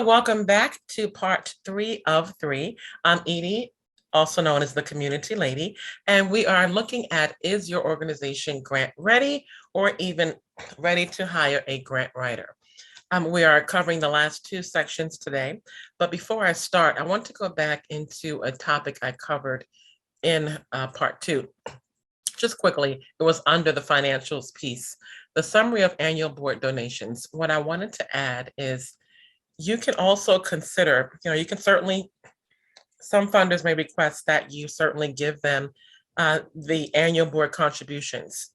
welcome back to part 3 of 3. I'm Edie, also known as the Community Lady, and we are looking at, is your organization grant ready or even ready to hire a grant writer? We are covering the last 2 sections today, but before I start, I want to go back into a topic I covered in part 2. Just quickly, it was under the financials piece, the summary of annual board donations. What I wanted to add is you can also consider, you can certainly, some funders may request that you certainly give them the annual board contributions,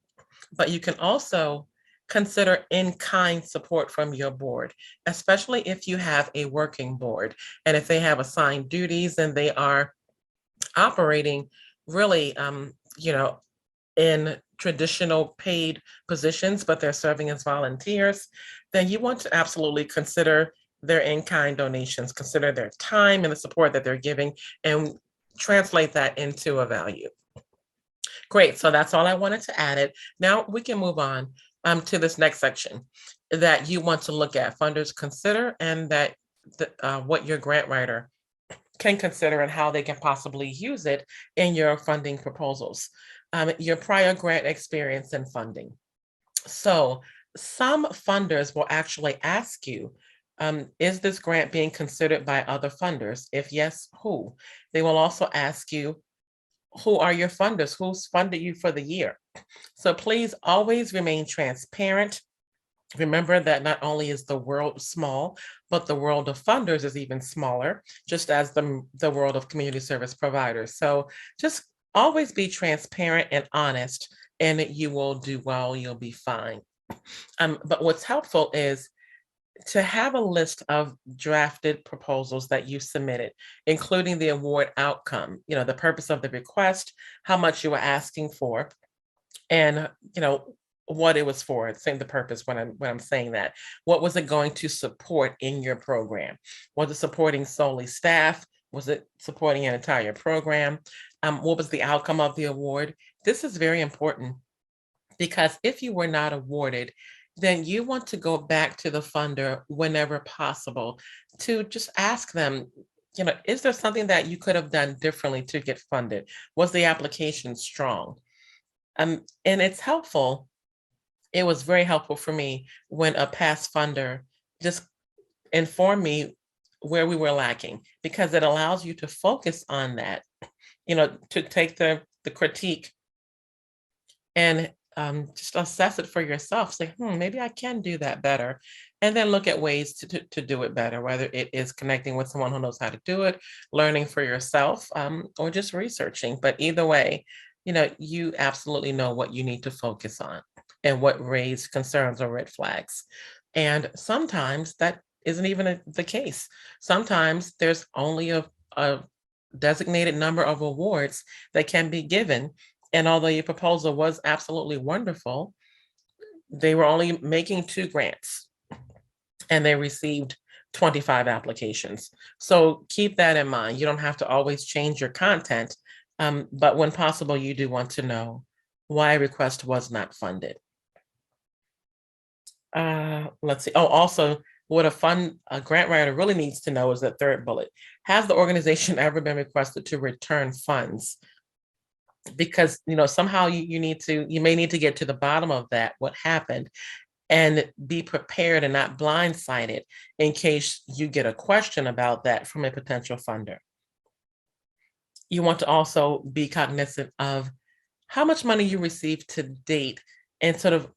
but you can also consider in-kind support from your board, especially if you have a working board and if they have assigned duties and they are operating really, in traditional paid positions, but they're serving as volunteers, then you want to absolutely consider their in-kind donations, consider their time and the support that they're giving, and translate that into a value. Great, so that's all I wanted to add it. Now we can move on to this next section that you want to look at, funders consider, and that what your grant writer can consider and how they can possibly use it in your funding proposals. Your prior grant experience and funding. So some funders will actually ask you, is this grant being considered by other funders? If yes, who? They will also ask you, who are your funders? Who's funded you for the year? So please always remain transparent. Remember that not only is the world small, but the world of funders is even smaller, just as the world of community service providers. So just always be transparent and honest, and you will do well, you'll be fine. But what's helpful is to have a list of drafted proposals that you submitted, including the award outcome, the purpose of the request, how much you were asking for, and what it was for. It's saying the purpose when I'm saying that. What was it going to support in your program? Was it supporting solely staff? Was it supporting an entire program? What was the outcome of the award? This is very important because if you were not awarded, then you want to go back to the funder whenever possible to just ask them, is there something that you could have done differently to get funded? Was the application strong? And it's helpful. It was very helpful for me when a past funder just informed me where we were lacking, because it allows you to focus on that, to take the critique and just assess it for yourself. Say, maybe I can do that better. And then look at ways to do it better, whether it is connecting with someone who knows how to do it, learning for yourself, or just researching. But either way, you absolutely know what you need to focus on and what raised concerns or red flags. And sometimes that isn't even the case. Sometimes there's only a designated number of awards that can be given. And although your proposal was absolutely wonderful, they were only making 2 grants and they received 25 applications. So keep that in mind. You don't have to always change your content, but when possible, you do want to know why a request was not funded. Let's see. Oh, also, what a grant writer really needs to know is the third bullet. Has the organization ever been requested to return funds? Because somehow you may need to get to the bottom of that, what happened, and be prepared and not blindsided in case you get a question about that from a potential funder. You want to also be cognizant of how much money you received to date and sort of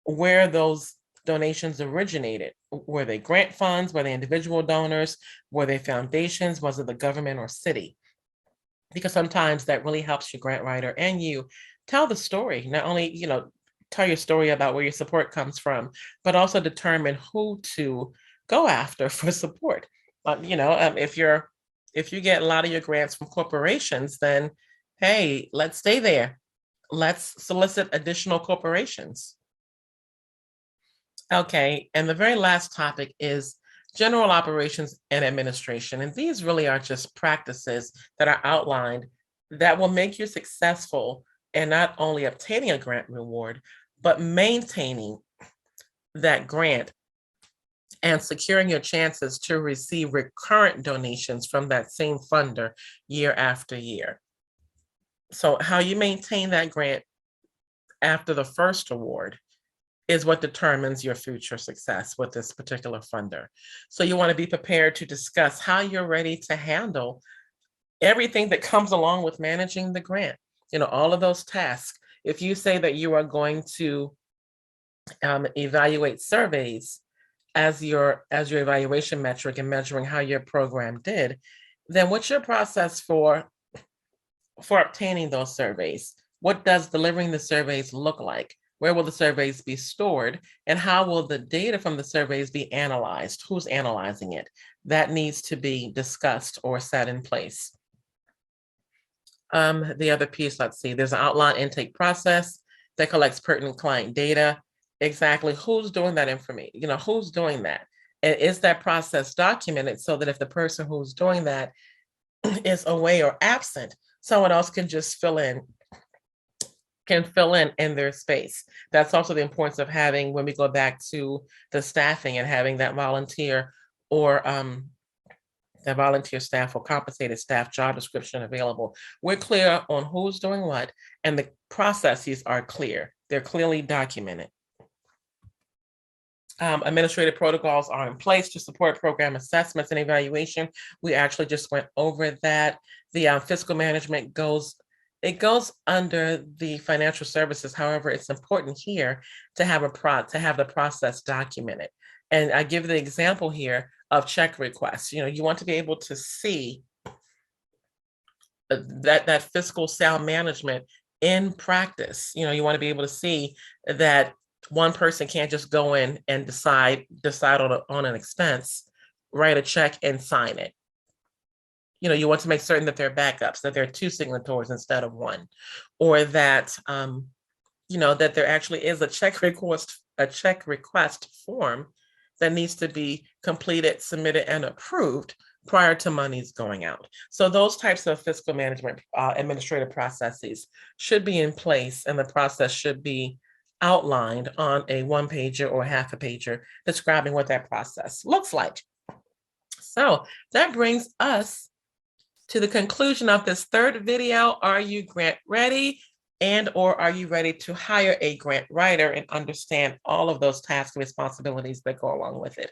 where those donations originated. Were they grant funds? Were they individual donors? Were they foundations? Was it the government or city? Because sometimes that really helps your grant writer and you tell the story. Not only, tell your story about where your support comes from, but also determine who to go after for support. If you get a lot of your grants from corporations, then hey, let's stay there. Let's solicit additional corporations. Okay, and the very last topic is general operations and administration. And these really are just practices that are outlined that will make you successful in not only obtaining a grant reward, but maintaining that grant and securing your chances to receive recurrent donations from that same funder year after year. So how you maintain that grant after the first award is what determines your future success with this particular funder. So you want to be prepared to discuss how you're ready to handle everything that comes along with managing the grant. All of those tasks. If you say that you are going to evaluate surveys as your evaluation metric and measuring how your program did, then what's your process for obtaining those surveys? What does delivering the surveys look like? Where will the surveys be stored? And how will the data from the surveys be analyzed? Who's analyzing it? That needs to be discussed or set in place. The other piece, let's see, there's an outline intake process that collects pertinent client data. Exactly who's doing that information, who's doing that? And is that process documented so that if the person who's doing that is away or absent, someone else can just fill in their space? That's also the importance of having, when we go back to the staffing and having that volunteer or that volunteer staff or compensated staff job description available. We're clear on who's doing what, and the processes are clear. They're clearly documented. Administrative protocols are in place to support program assessments and evaluation. We actually just went over that. The fiscal management goes under the financial services. However, it's important here to have the process documented. And I give the example here of check requests. You want to be able to see that fiscal sound management in practice. You want to be able to see that one person can't just go in and decide on an expense, write a check and sign it. You want to make certain that there are backups, that there are two signatories instead of one, or that that there actually is a check request form that needs to be completed, submitted, and approved prior to monies going out. So those types of fiscal management administrative processes should be in place, and the process should be outlined on a one-pager or half a pager describing what that process looks like. So that brings us to the conclusion of this third video. Are you grant ready? Or are you ready to hire a grant writer and understand all of those tasks and responsibilities that go along with it?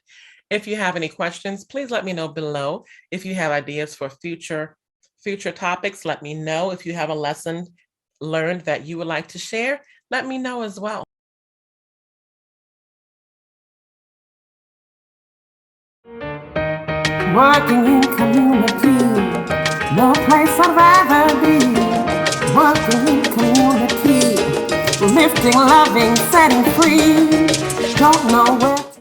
If you have any questions, please let me know below. If you have ideas for future topics, let me know. If you have a lesson learned that you would like to share, let me know as well. Working in community, no place I'd rather be. Working in community, lifting, loving, setting free. Don't know where